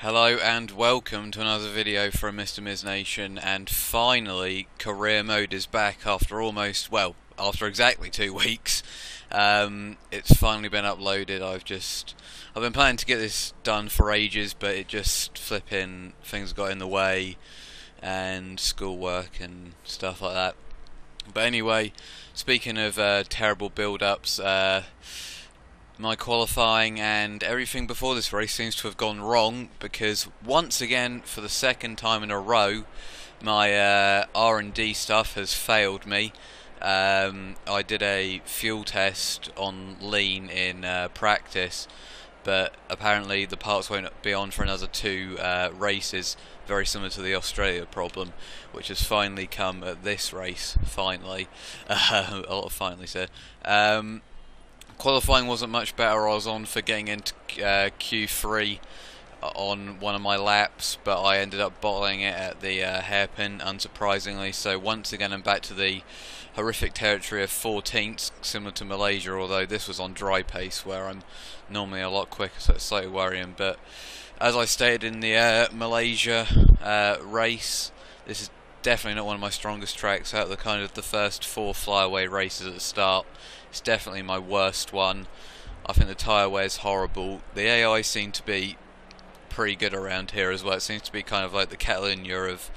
Hello and welcome to another video from Mr. Miz Nation, and finally career mode is back after after exactly 2 weeks. It's finally been uploaded. I've been planning to get this done for ages, but it just things got in the way and schoolwork and stuff like that. But anyway, speaking of terrible build-ups, my qualifying and everything before this race seems to have gone wrong, because once again, for the second time in a row, my R&D stuff has failed me. I did a fuel test on lean in practice, but apparently the parts won't be on for another 2 races, very similar to the Australia problem, which has finally come at this race, finally. A lot of finally said. Qualifying wasn't much better. I was on for getting into Q3 on one of my laps, but I ended up bottling it at the hairpin, unsurprisingly. So once again I'm back to the horrific territory of 14th, similar to Malaysia, although this was on dry pace where I'm normally a lot quicker, so it's slightly worrying. But as I stated in the Malaysia race, this is definitely not one of my strongest tracks. Out of the first 4 flyaway races at the start, it's definitely my worst one. I think the tyre wear is horrible. The AI seem to be pretty good around here as well. It seems to be kind of like the Catalonia of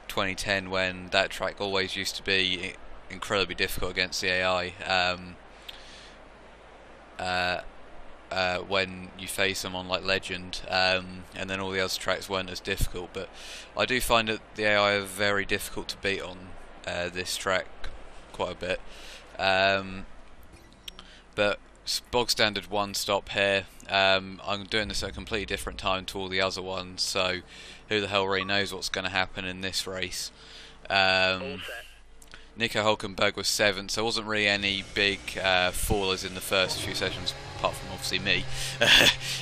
2010, when that track always used to be incredibly difficult against the AI. When you face them on like Legend, and then all the other tracks weren't as difficult. But I do find that the AI are very difficult to beat on this track quite a bit. But bog standard 1 stop here. I'm doing this at a completely different time to all the other ones, so who the hell really knows what's going to happen in this race. Nico Hulkenberg was 7th, so there wasn't really any big fallers in the first few sessions, apart from obviously me,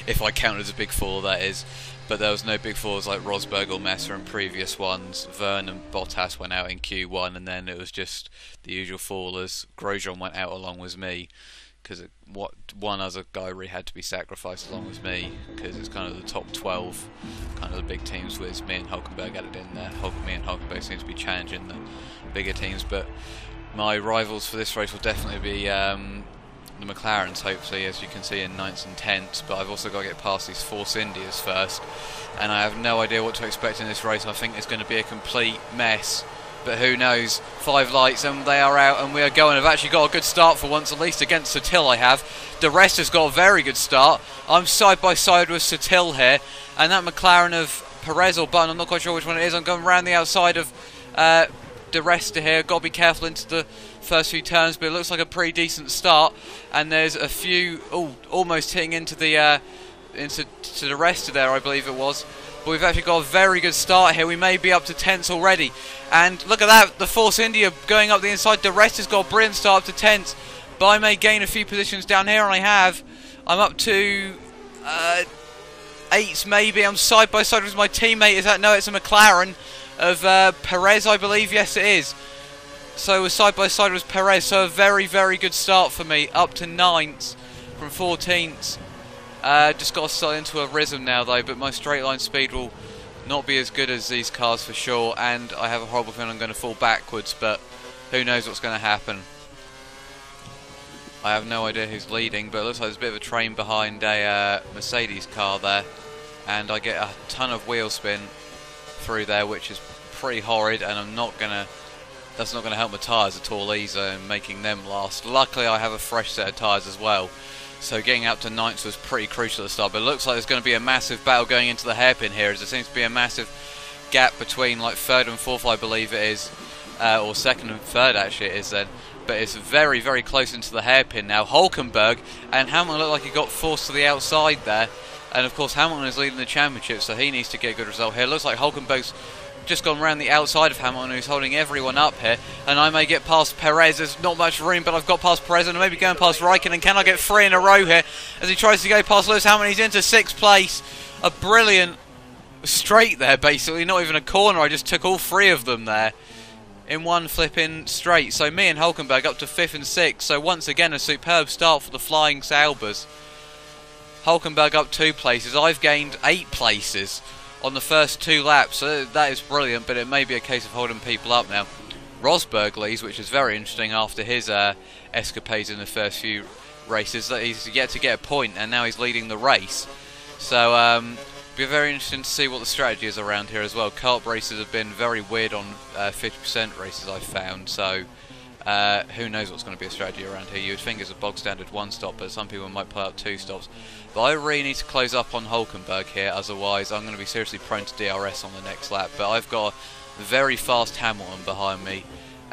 if I count as a big fall, that is. But there was no big falls like Rosberg or Massa in previous ones. Verne and Bottas went out in Q1, and then it was just the usual fallers. Grosjean went out along with me, because one other guy really had to be sacrificed along with me, because it's kind of the top 12, kind of the big teams, with me and Hulkenberg added in there. Me and Hulkenberg seems to be challenging the bigger teams. But my rivals for this race will definitely be the McLarens, hopefully, as you can see, in 9th and 10th. But I've also got to get past these Force Indias first, and I have no idea what to expect in this race. I think it's going to be a complete mess, but who knows. 5 lights and they are out, and we are going. I've actually got a good start for once, at least against Satil I have. The rest has got a very good start. I'm side by side with Satil here, and that McLaren of Perez or Button, I'm not quite sure which one it is. I'm going around the outside of the rest of here. Got to be careful into the first few turns, but it looks like a pretty decent start. And there's a few almost hitting into the into the rest of there, I believe it was. But we've actually got a very good start here. We may be up to 10th already. And look at that, the Force India going up the inside. The rest has got a brilliant start up to 10th. But I may gain a few positions down here, and I have. I'm up to 8th maybe. I'm side by side with my teammate. Is that? No, it's a McLaren of Perez, I believe. Yes, it is. So we're side by side with Perez. So a very, very good start for me. Up to 9th from 14th. Just got to settle into a rhythm now though, but my straight line speed will not be as good as these cars for sure, and I have a horrible feeling I'm going to fall backwards, but who knows what's going to happen. I have no idea who's leading, but it looks like there's a bit of a train behind a Mercedes car there, and I get a ton of wheel spin through there, which is pretty horrid, and that's not going to help my tyres at all either, and making them last. Luckily I have a fresh set of tyres as well, so getting up to 9th was pretty crucial at the start. But it looks like there's going to be a massive battle going into the hairpin here, as there seems to be a massive gap between like 3rd and 4th, I believe it is, or 2nd and 3rd actually it is then. But it's very, very close into the hairpin now. Hulkenberg and Hamilton look like he got forced to the outside there, and of course Hamilton is leading the championship, so he needs to get a good result here. Looks like Hulkenberg's just gone around the outside of Hamilton, who's holding everyone up here, and I may get past Perez. There's not much room, but I've got past Perez, and I may be going past Raikkonen. Can I get 3 in a row here as he tries to go past Lewis Hamilton? He's into 6th place. A brilliant straight there, basically, not even a corner. I just took all 3 of them there in one flipping straight. So me and Hulkenberg up to 5th and 6th. So once again a superb start for the Flying Saubers. Hulkenberg up 2 places. I've gained 8 places on the first 2 laps, so that is brilliant, but it may be a case of holding people up now. Rosberg leads, which is very interesting after his escapades in the first few races, that he's yet to get a point, and now he's leading the race. So it'll be very interesting to see what the strategy is around here as well. Kart races have been very weird on 50% races, I've found, so who knows what's going to be a strategy around here. You would think it's a bog standard 1 stop, but some people might play out 2 stops. But I really need to close up on Hulkenberg here, otherwise I'm going to be seriously prone to DRS on the next lap. But I've got a very fast Hamilton behind me,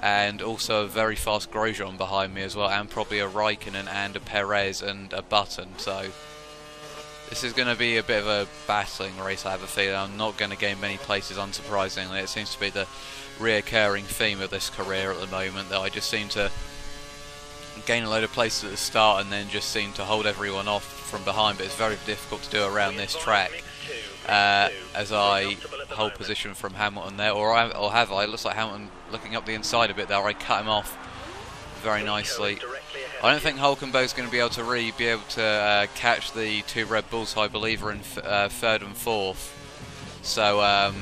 and also a very fast Grosjean behind me as well, and probably a Raikkonen and a Perez and a Button. So this is going to be a bit of a battling race, I have a feeling. I'm not going to gain many places, unsurprisingly. It seems to be the reoccurring theme of this career at the moment, that I just seem to gain a load of places at the start and then just seem to hold everyone off from behind, but it's very difficult to do around this track as I hold position from Hamilton there, or have I? It looks like Hamilton looking up the inside a bit there. I cut him off very nicely. I don't think Hulkenberg's going to be able to catch the 2 Red Bulls, who I believe are in 3rd and 4th. So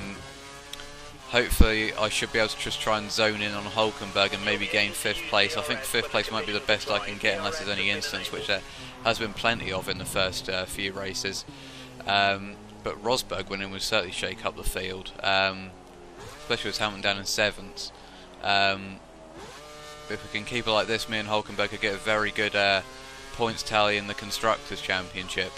hopefully I should be able to just try and zone in on Hulkenberg and maybe gain 5th place. I think 5th place might be the best I can get, unless there's any instance, which there has been plenty of in the first few races. But Rosberg winning would certainly shake up the field, especially with Hamilton down in 7th. If we can keep it like this, me and Hulkenberg could get a very good points tally in the Constructors' Championship.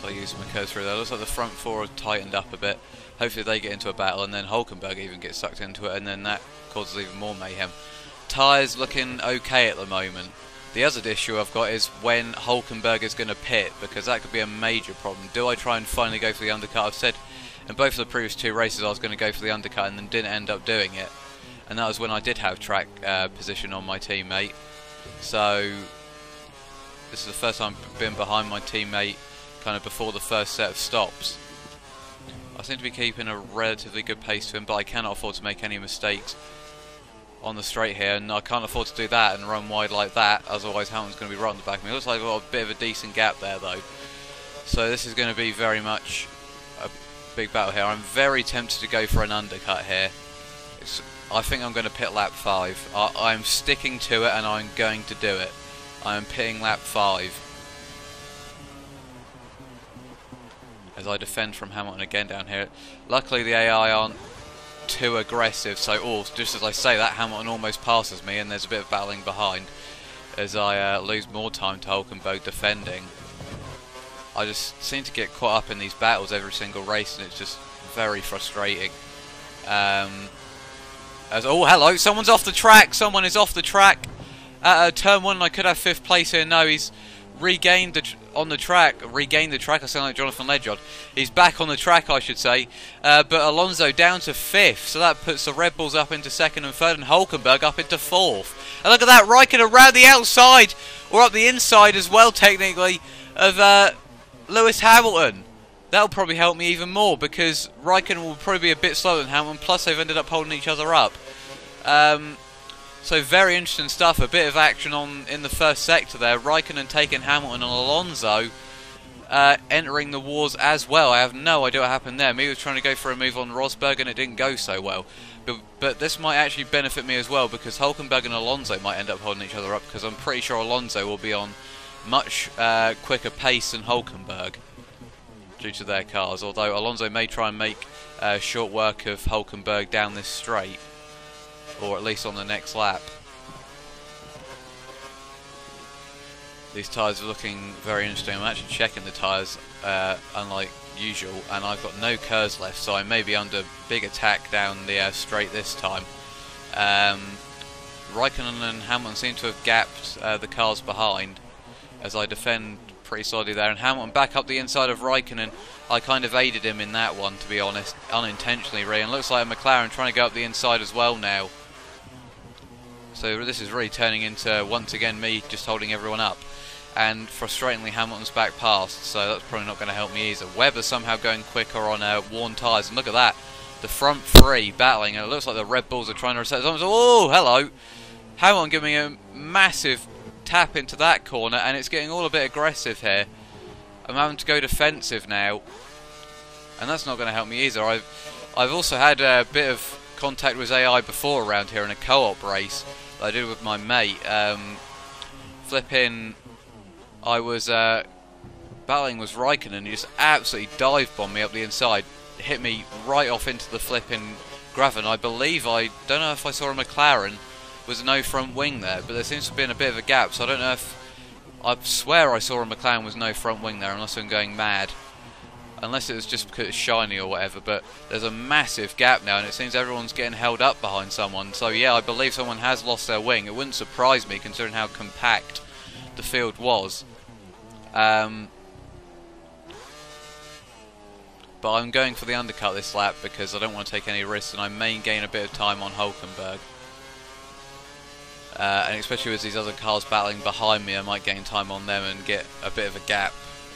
So I use my cursor there. Looks like the front 4 have tightened up a bit. Hopefully they get into a battle, and then Hulkenberg even gets sucked into it, and then that causes even more mayhem. Tyres looking okay at the moment. The other issue I've got is when Hulkenberg is going to pit, because that could be a major problem. Do I try and finally go for the undercut? I've said in both of the previous 2 races I was going to go for the undercut and then didn't end up doing it. And that was when I did have track position on my teammate. So this is the first time I've been behind my teammate kind of before the first set of stops. I seem to be keeping a relatively good pace to him, but I cannot afford to make any mistakes on the straight here, and I can't afford to do that and run wide like that, otherwise Hamilton's going to be right on the back of me. It looks like I've got a bit of a decent gap there though, so this is going to be very much a big battle here. I'm very tempted to go for an undercut here. I think I'm going to pit lap 5. I'm sticking to it, and I'm going to do it. I am pitting lap 5 as I defend from Hamilton again down here. Luckily the AI aren't too aggressive, so just as I say that, Hamilton almost passes me, and there's a bit of battling behind as I lose more time to Hulkenberg defending. I just seem to get caught up in these battles every single race, and it's just very frustrating. Oh, hello, someone's off the track. Someone is off the track at turn 1. I could have 5th place here. No, he's regained the track. I sound like Jonathan Ledgod. He's back on the track, I should say. But Alonso down to 5th, so that puts the Red Bulls up into 2nd and 3rd, and Hulkenberg up into 4th. And look at that, Raikkonen around the outside, or up the inside as well, technically, of Lewis Hamilton. That'll probably help me even more, because Raikkonen will probably be a bit slower than Hamilton, plus they've ended up holding each other up. So very interesting stuff, a bit of action in the first sector there. Raikkonen taking Hamilton, and Alonso entering the wars as well. I have no idea what happened there. Me was trying to go for a move on Rosberg and it didn't go so well. But this might actually benefit me as well, because Hulkenberg and Alonso might end up holding each other up, because I'm pretty sure Alonso will be on much quicker pace than Hulkenberg due to their cars, although Alonso may try and make short work of Hulkenberg down this straight, or at least on the next lap. These tyres are looking very interesting. I'm actually checking the tyres unlike usual, and I've got no curves left, so I may be under big attack down the straight this time. Raikkonen and Hamilton seem to have gapped the cars behind as I defend pretty solidly there, and Hamilton back up the inside of Raikkonen. I kind of aided him in that one, to be honest, unintentionally really, and looks like a McLaren trying to go up the inside as well now. So this is really turning into, once again, me just holding everyone up. And frustratingly, Hamilton's back past, so that's probably not going to help me either. Webber's somehow going quicker on worn tyres, and look at that. The front 3 battling, and it looks like the Red Bulls are trying to reset. Oh, hello! Hamilton giving a massive tap into that corner, and it's getting all a bit aggressive here. I'm having to go defensive now, and that's not going to help me either. I've also had a bit of contact with AI before around here in a co-op race that I did with my mate. Flipping, I was battling with Raikkonen, and he just absolutely dive bombed me up the inside, hit me right off into the flipping gravel. I believe, I don't know if I saw a McLaren with no front wing there, but there seems to have been a bit of a gap, so I don't know if, I swear I saw a McLaren with no front wing there, unless I'm going mad. Unless it was just because it's shiny or whatever, but there's a massive gap now, and it seems everyone's getting held up behind someone. So yeah, I believe someone has lost their wing. It wouldn't surprise me, considering how compact the field was. But I'm going for the undercut this lap because I don't want to take any risks, and I may gain a bit of time on Hulkenberg. And especially with these other cars battling behind me, I might gain time on them and get a bit of a gap.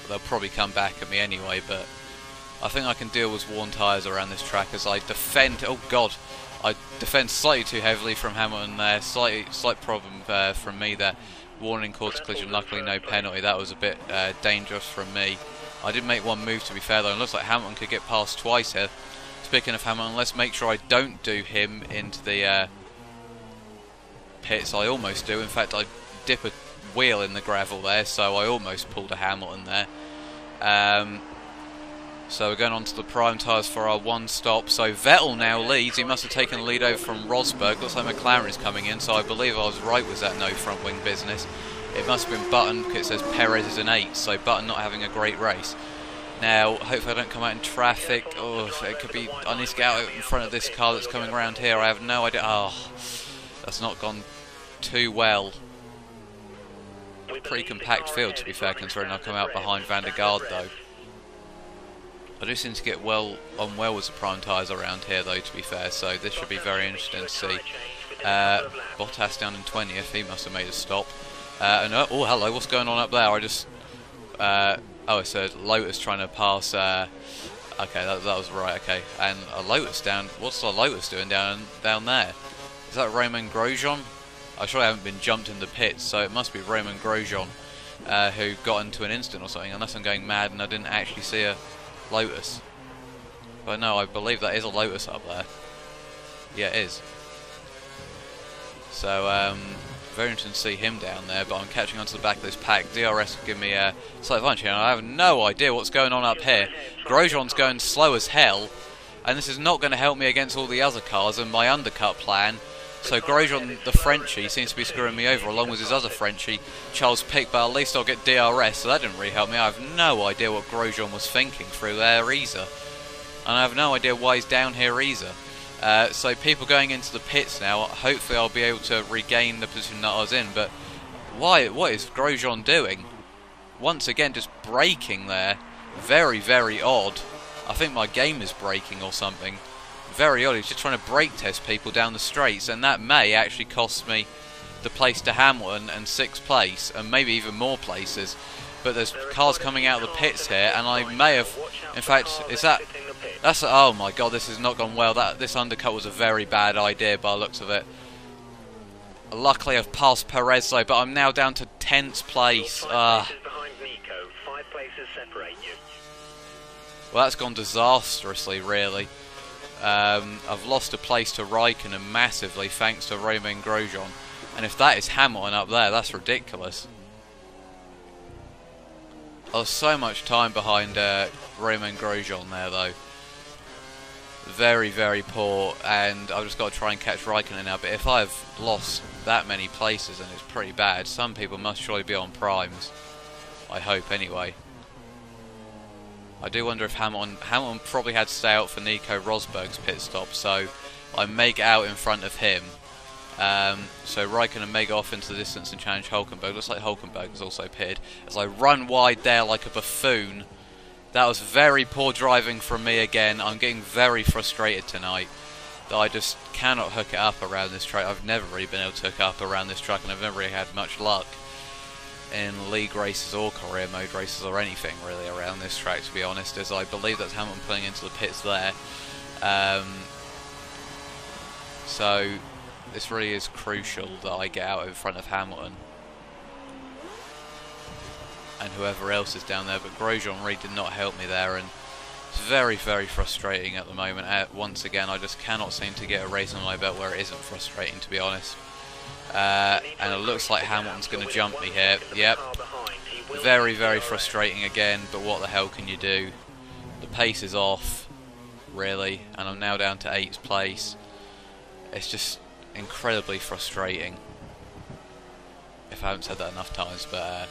They'll probably come back at me anyway, but I think I can deal with worn tyres around this track as I defend. Oh god, I defend slightly too heavily from Hamilton there. Slight problem from me there. Warning caught collision, luckily no penalty. That was a bit dangerous from me. I did make one move, to be fair, though, and it looks like Hamilton could get past twice here. Speaking of Hamilton, let's make sure I don't do him into the pits. I almost do. In fact, I dip a wheel in the gravel there, so I almost pulled a Hamilton there. So we're going on to the prime tyres for our one stop. So Vettel now leads. He must have taken the lead over from Rosberg. Looks like McLaren is coming in, so I believe I was right with that no front wing business. It must have been Button, because it says Perez is an 8, so Button not having a great race. Now, hopefully I don't come out in traffic. Oh, it could be, I need to get out in front of this car that's coming around here. I have no idea. Oh, that's not gone too well. Pretty compact field, to be fair, considering I've come out behind Van der Garde, though. I do seem to get well with the prime tyres around here, though, to be fair, so this should be very interesting to see. Bottas down in 20th, he must have made a stop. Oh, hello, what's going on up there? I just... oh, it's a Lotus trying to pass... okay, that was right, okay. And a Lotus down... What's the Lotus doing down there? Is that Romain Grosjean? I sure haven't been jumped in the pits, so it must be Romain Grosjean who got into an instant or something, unless I'm going mad and I didn't actually see a Lotus. But no, I believe that is a Lotus up there. Yeah, it is. So, very interesting to see him down there, but I'm catching onto the back of this pack. DRS will give me a slight advantage here, and I have no idea what's going on up here. Grosjean's going slow as hell, and this is not going to help me against all the other cars and my undercut plan. So Grosjean, the Frenchie, seems to be screwing me over, along with his other Frenchie, Charles Pic, but at least I'll get DRS, so that didn't really help me. I have no idea what Grosjean was thinking through there either. And I have no idea why he's down here either. So people going into the pits now, hopefully I'll be able to regain the position that I was in, but what is Grosjean doing? Once again, just braking there. Very, very odd. I think my game is breaking or something. Very odd. He's just trying to brake test people down the straights, and that may actually cost me the place to Hamilton and 6th place, and maybe even more places. But there's cars coming out of the pits here, and I may have, in fact, that's, oh my god, this has not gone well. This undercut was a very bad idea by the looks of it. Luckily I've passed Perez though, but I'm now down to 10th place. Well, that's gone disastrously, really. I've lost a place to Raikkonen massively thanks to Romain Grosjean, and if that is Hamilton up there, that's ridiculous. I was so much time behind Romain Grosjean there though. Very, very poor, and I've just got to try and catch Raikkonen now, but if I've lost that many places, then it's pretty bad. Some people must surely be on primes. I hope anyway. I do wonder if Hamilton probably had to stay out for Nico Rosberg's pit stop, so I may get out in front of him. So Raikkonen may go off into the distance and challenge Hulkenberg. Looks like Hulkenberg is also pitted. As I run wide there like a buffoon. That was very poor driving from me again. I'm getting very frustrated tonight that I just cannot hook it up around this track. I've never really been able to hook up around this track, and I've never really had much luck in league races or career mode races or anything really around this track, to be honest, as I believe that's Hamilton pulling into the pits there. So this really is crucial that I get out in front of Hamilton. and whoever else is down there, but Grosjean really did not help me there, and it's very, very frustrating at the moment. Once again, I just cannot seem to get a race on my belt where it isn't frustrating, to be honest. And it looks like Hamilton's going to jump me here. Yep. Very, very frustrating again, but what the hell can you do? The pace is off, really, and I'm now down to 8th place. It's just incredibly frustrating, if I haven't said that enough times, but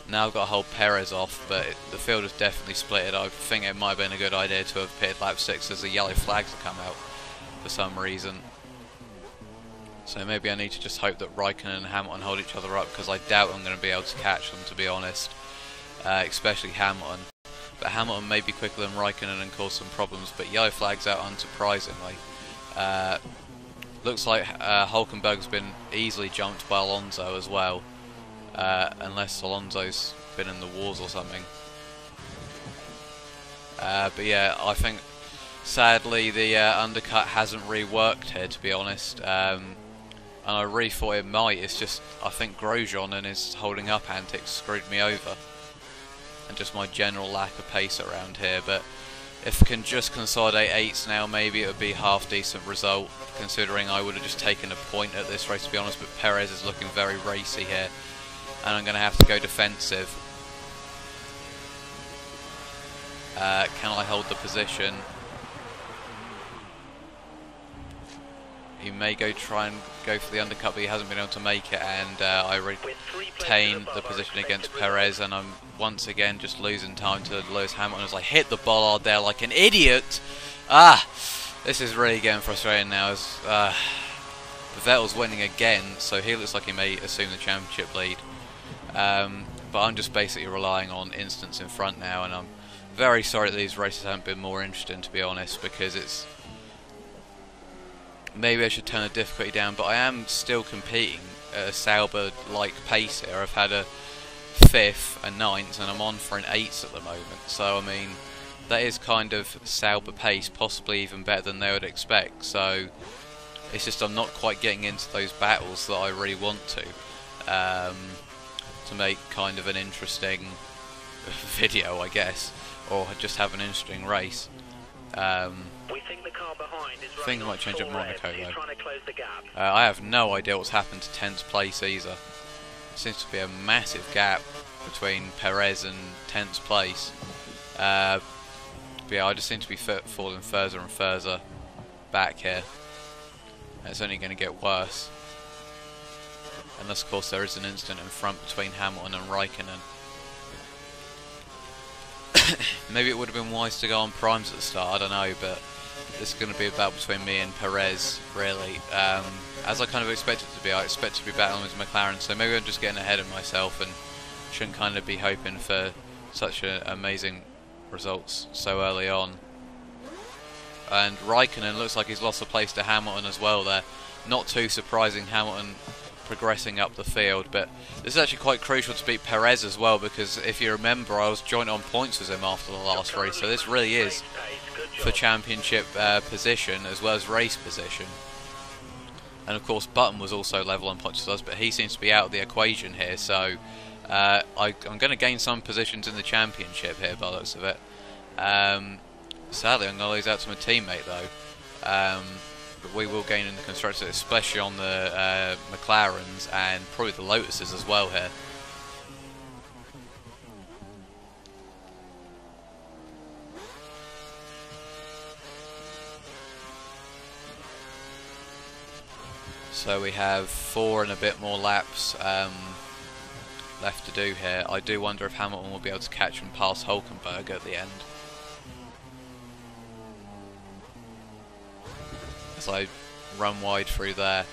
now I've got to hold Perez off, but the field has definitely split. I think it might have been a good idea to have pitted lap 6 as the yellow flags have come out for some reason. So maybe I need to just hope that Raikkonen and Hamilton hold each other up, because I doubt I'm going to be able to catch them, to be honest, especially Hamilton. But Hamilton may be quicker than Raikkonen and cause some problems, but yellow flags out unsurprisingly. Looks like Hulkenberg's been easily jumped by Alonso as well, unless Alonso's been in the wars or something. But yeah, I think sadly the undercut hasn't really worked here, to be honest, and I really thought it might. It's just, I think Grosjean and his holding up antics screwed me over, and just my general lack of pace around here. But if I can just consolidate 8s now, maybe it would be a half decent result, considering I would have just taken a point at this race, to be honest. But Perez is looking very racy here, and I'm going to have to go defensive. Can I hold the position? He may try and go for the undercut, but he hasn't been able to make it, and I retain the position against Perez, and I'm once again just losing time to Lewis Hamilton as I hit the bollard there like an idiot. This is really getting frustrating now, as Vettel's winning again, so he looks like he may assume the championship lead. But I'm just basically relying on instants in front now, and I'm very sorry that these races haven't been more interesting, to be honest, because it's... Maybe I should turn the difficulty down, but I am still competing at a Sauber-like pace here. I've had a 5th, a 9th, and I'm on for an 8th at the moment. So, I mean, that is kind of Sauber pace, possibly even better than they would expect. So, it's just I'm not quite getting into those battles that I really want to make kind of an interesting video, I guess, or just have an interesting race. We think the car behind is Things might change at Monaco though. trying to close the gap. I have no idea what's happened to 10th place either. Seems to be a massive gap between Perez and 10th place. But yeah, I just seem to be falling further and further back here. It's only going to get worse. Unless of course there is an instant in front between Hamilton and Raikkonen. Maybe it would have been wise to go on primes at the start, I don't know, but this is going to be a battle between me and Perez, really. As I kind of expected it to be, I expect to be battling with McLaren, so maybe I'm just getting ahead of myself and shouldn't kind of be hoping for such amazing results so early on. And Raikkonen looks like he's lost a place to Hamilton as well there. Not too surprising, Hamilton progressing up the field, but this is actually quite crucial to beat Perez as well, because if you remember I was joint on points with him after the last race, so this really is for championship position as well as race position. And of course Button was also level on points with us, but he seems to be out of the equation here, so I'm going to gain some positions in the championship here by the looks of it. Sadly I'm going to lose out to my teammate though. But we will gain in the constructors, especially on the McLarens and probably the Lotuses as well here. So we have 4 and a bit more laps left to do here. I do wonder if Hamilton will be able to catch and pass Hulkenberg at the end. As I run wide through there.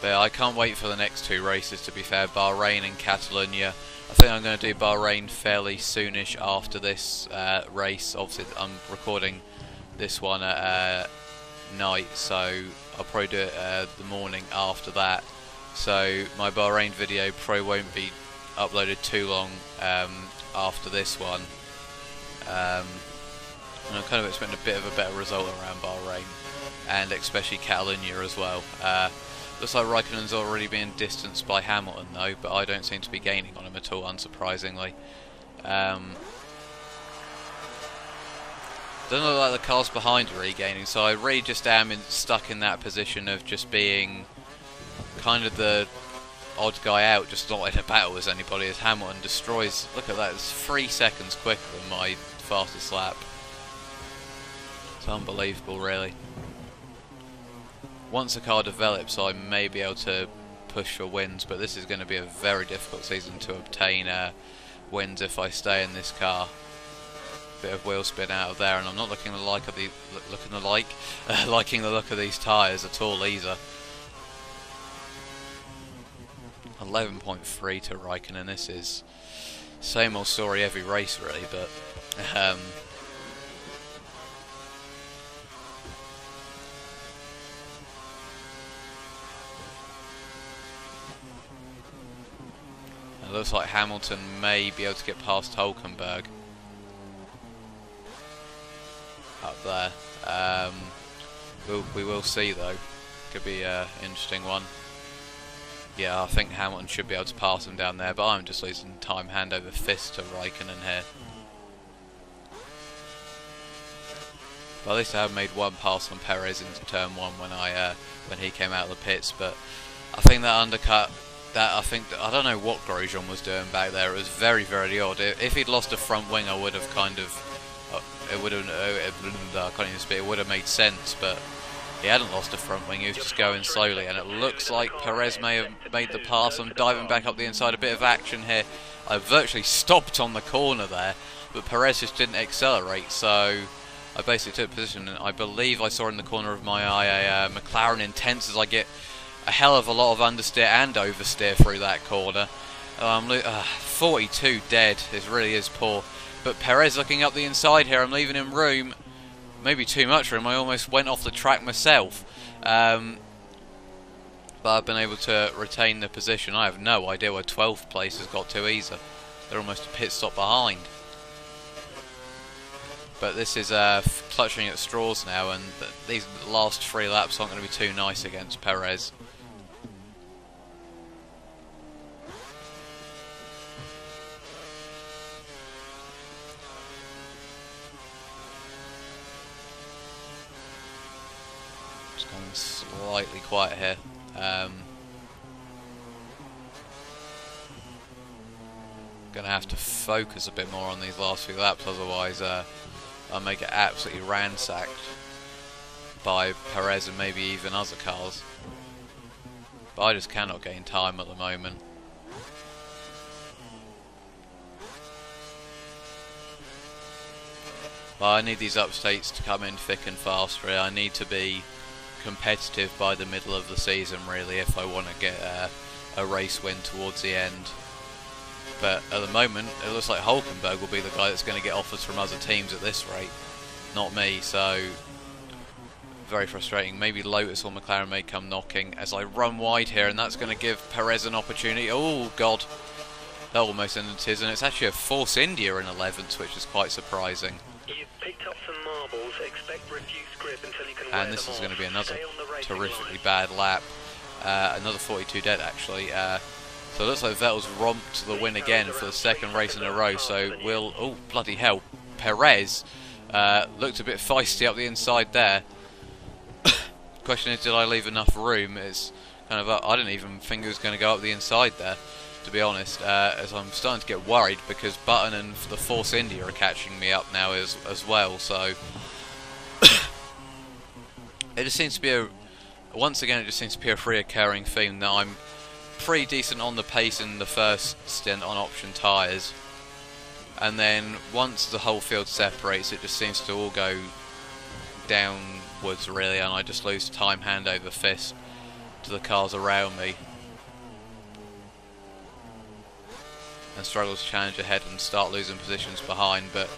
But I can't wait for the next 2 races, to be fair, Bahrain and Catalonia. I think I'm going to do Bahrain fairly soonish after this race. Obviously I'm recording this one at night, so I'll probably do it the morning after that. So my Bahrain video probably won't be uploaded too long after this one. And I'm kind of expecting a bit of a better result around Bahrain, and especially Catalonia as well. Looks like Raikkonen's already being distanced by Hamilton though, but I don't seem to be gaining on him at all, unsurprisingly. Doesn't look like the cars behind are regaining, so I really just am stuck in that position of just being kind of the odd guy out, just not in a battle as anybody, as Hamilton destroys. Look at that, it's 3 seconds quicker than my fastest lap. It's unbelievable, really. Once the car develops, I may be able to push for wins, but this is going to be a very difficult season to obtain wins if I stay in this car. Bit of wheel spin out of there, and I'm not liking the look of these tyres at all either. 11.3 to Raikkonen. This is same old story every race, really, but it looks like Hamilton may be able to get past Hulkenberg up there. We will see though. Could be an interesting one. Yeah, I think Hamilton should be able to pass him down there, but I'm just losing time hand over fist to Raikkonen here. But at least I have made one pass on Perez into turn 1 when he came out of the pits. But I think that undercut. I don't know what Grosjean was doing back there. It was very, very odd. If he'd lost a front wing, I would have kind of. It would have. I can't even speak. It would have made sense, but he hadn't lost a front wing. He was just going slowly, and it looks like Perez may have made the pass. I'm diving back up the inside. A bit of action here. I virtually stopped on the corner there, but Perez just didn't accelerate. So I basically took position, and I believe I saw in the corner of my eye a McLaren Intense as I get a hell of a lot of understeer and oversteer through that corner. 42 dead. It really is poor. But Perez looking up the inside here. I'm leaving him room. Maybe too much room. I almost went off the track myself. But I've been able to retain the position. I have no idea where 12th place has got to either. They're almost a pit stop behind. But this is clutching at straws now, and these last 3 laps aren't going to be too nice against Perez. Just going slightly quiet here. Gonna have to focus a bit more on these last few laps, otherwise I'll make it absolutely ransacked by Perez and maybe even other cars. But I just cannot gain time at the moment. But I need these upstates to come in thick and fast, really. I need to be competitive by the middle of the season, really, if I want to get a race win towards the end. But at the moment, it looks like Hulkenberg will be the guy that's going to get offers from other teams at this rate, not me. So very frustrating. Maybe Lotus or McLaren may come knocking as I run wide here, and that's going to give Perez an opportunity. Oh God, that almost ended his, and it's actually a Force India in 11th, which is quite surprising. You've picked up some marbles. Expect reduced grip until you can And this is going to be another terrifically bad lap. Another 42 dead actually. So it looks like Vettel's romped the win again for the 2nd race in a row. So we'll... Oh, bloody hell. Perez looked a bit feisty up the inside there. Question is, did I leave enough room? It's kind of... I didn't even think it was going to go up the inside there, to be honest. As I'm starting to get worried because Button and the Force India are catching me up now as well. So it just seems to be a... Once again, it just seems to be a reoccurring theme that I'm pretty decent on the pace in the first stint on option tyres, and then once the whole field separates, it just seems to all go downwards, really, and I just lose time hand over fist to the cars around me and struggle to challenge ahead and start losing positions behind. But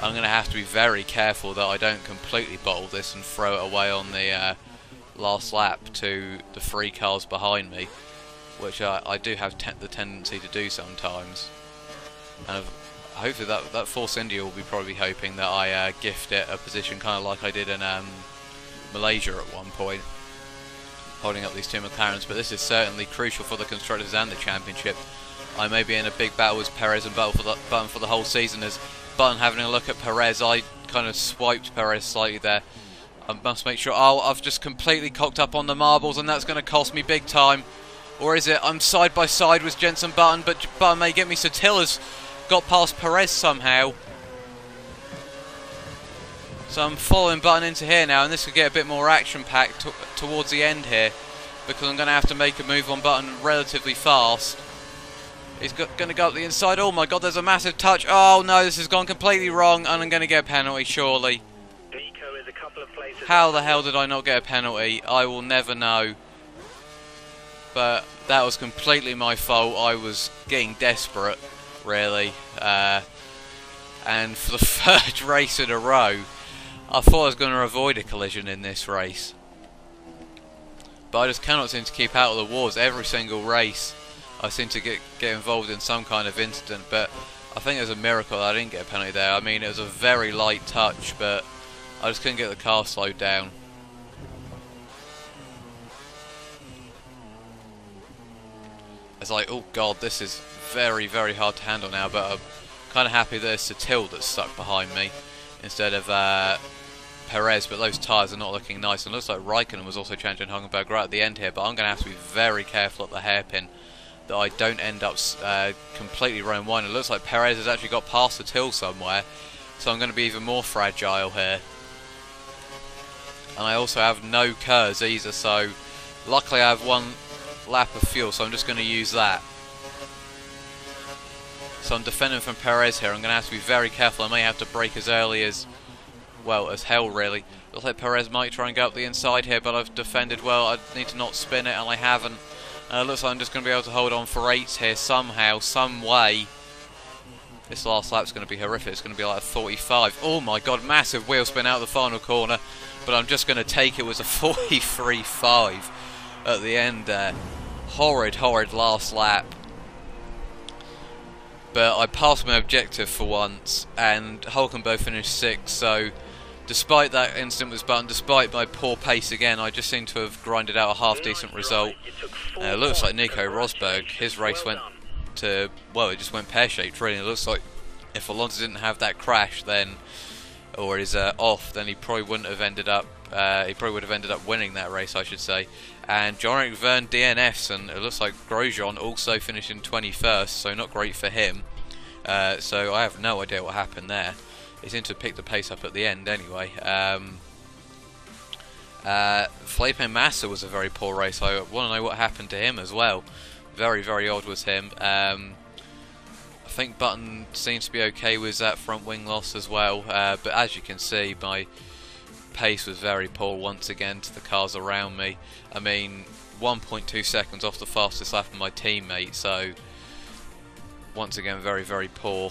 I'm going to have to be very careful that I don't completely bottle this and throw it away on the last lap to the 3 cars behind me, which I do have the tendency to do sometimes. And hopefully that Force India will be probably hoping that I gift it a position kind of like I did in Malaysia at one point, holding up these 2 McLarens. But this is certainly crucial for the Constructors and the Championship. I may be in a big battle with Perez and Button for the whole season. As Button having a look at Perez, I kind of swiped Perez slightly there. I must make sure. Oh, I've just completely cocked up on the marbles, and that's going to cost me big time. Or is it? I'm side by side with Jenson Button, but Button may get me. So Tilla's got past Perez somehow. So I'm following Button into here now, and this could get a bit more action-packed towards the end here, because I'm going to have to make a move on Button relatively fast. He's going to go up the inside. Oh my god, there's a massive touch. Oh no, this has gone completely wrong, and I'm going to get a penalty, surely. Nico is a couple of places. How the hell did I not get a penalty? I will never know. But that was completely my fault. I was getting desperate, really. And for the third race in a row, I thought I was going to avoid a collision in this race. But I just cannot seem to keep out of the wars. Every single race, I seem to get involved in some kind of incident. But I think it's a miracle that I didn't get a penalty there. I mean, it was a very light touch, but I just couldn't get the car slowed down. It's like, oh god, this is very, very hard to handle now, but I'm kind of happy that it's Till that's stuck behind me instead of Perez, but those tyres are not looking nice, and it looks like Raikkonen was also challenging Hulkenberg right at the end here, but I'm going to have to be very careful at the hairpin that I don't end up completely running wide. It looks like Perez has actually got past the Till somewhere, so I'm going to be even more fragile here. And I also have no KERS either, so luckily I have one lap of fuel, so I'm just going to use that. So I'm defending from Perez here. I'm going to have to be very careful. I may have to brake as early as, well, as hell really. Looks like Perez might try and go up the inside here, but I've defended well. I need to not spin it, and I haven't. Looks like I'm just going to be able to hold on for 8s here somehow, some way. This last lap's going to be horrific. It's going to be like a 45. Oh my god, massive wheel spin out of the final corner, but I'm just going to take it with a 43.5 at the end there. Horrid, horrid last lap. But I passed my objective for once, and Hulkenberg finished 6th, so despite that incident with Button, despite my poor pace again, I just seem to have grinded out a half-decent result. It looks like Nico Rosberg, his race went to, well, it just went pear-shaped really. It looks like if Alonso didn't have that crash then, or is off, then he probably wouldn't have ended up, he probably would have ended up winning that race, I should say. And Jean-Eric Verne DNFs, and it looks like Grosjean also finished in 21st, so not great for him. So I have no idea what happened there. He seemed to pick the pace up at the end anyway. Felipe Massa was a very poor race. I want to know what happened to him as well. Very, very odd was him. I think Button seems to be okay with that front wing loss as well. But as you can see, my pace was very poor once again to the cars around me. I mean, 1.2 seconds off the fastest lap of my teammate, so once again very, very poor.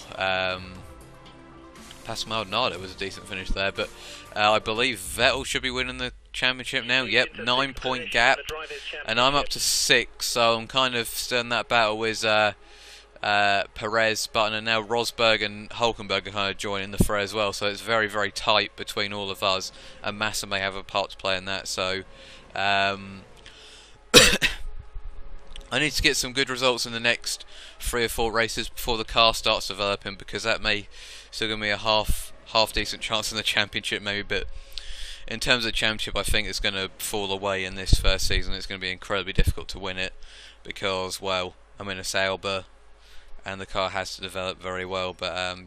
Pascal Maldonado was a decent finish there, but I believe Vettel should be winning the championship now. Yep, 9-point gap, and I'm up to 6, so I'm kind of still in that battle with Perez, Button, and now Rosberg and Hulkenberg are kind of joining the fray as well, so it's very, very tight between all of us, and Massa may have a part to play in that, so I need to get some good results in the next 3 or 4 races before the car starts developing, because that may still give me a half decent chance in the championship maybe, but in terms of the championship I think it's going to fall away in this first season. It's going to be incredibly difficult to win it because, well, I'm in a Sauber and the car has to develop very well, but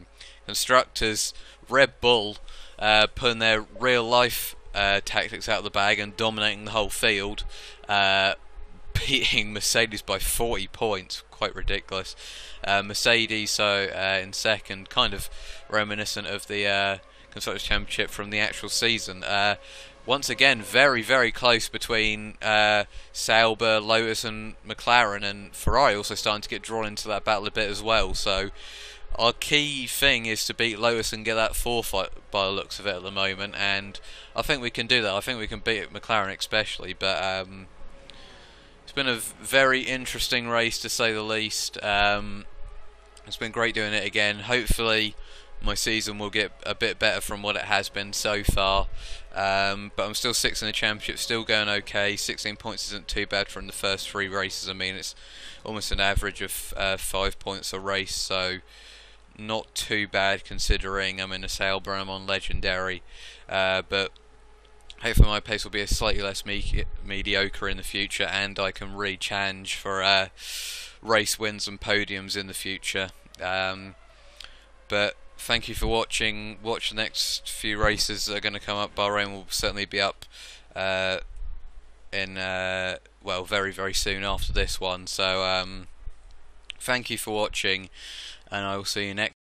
constructors, Red Bull putting their real life tactics out of the bag and dominating the whole field, beating Mercedes by 40 points, quite ridiculous. Mercedes in second, kind of reminiscent of the Constructors' Championship from the actual season. Once again, very, very close between Sauber, Lotus and McLaren, and Ferrari also starting to get drawn into that battle a bit as well. So our key thing is to beat Lotus and get that 4th by the looks of it at the moment, and I think we can do that. I think we can beat McLaren especially, but it's been a very interesting race to say the least. It's been great doing it again. Hopefully my season will get a bit better from what it has been so far. But I'm still 6th in the championship, still going okay. 16 points isn't too bad from the first 3 races. I mean, it's almost an average of 5 points a race, so not too bad considering I'm in a Sauber and I'm on Legendary. But hopefully my pace will be slightly less mediocre in the future, and I can really challenge for race wins and podiums in the future. But thank you for watching. Watch the next few races that are going to come up. Bahrain will certainly be up in well, very, very soon after this one. So thank you for watching, and I will see you next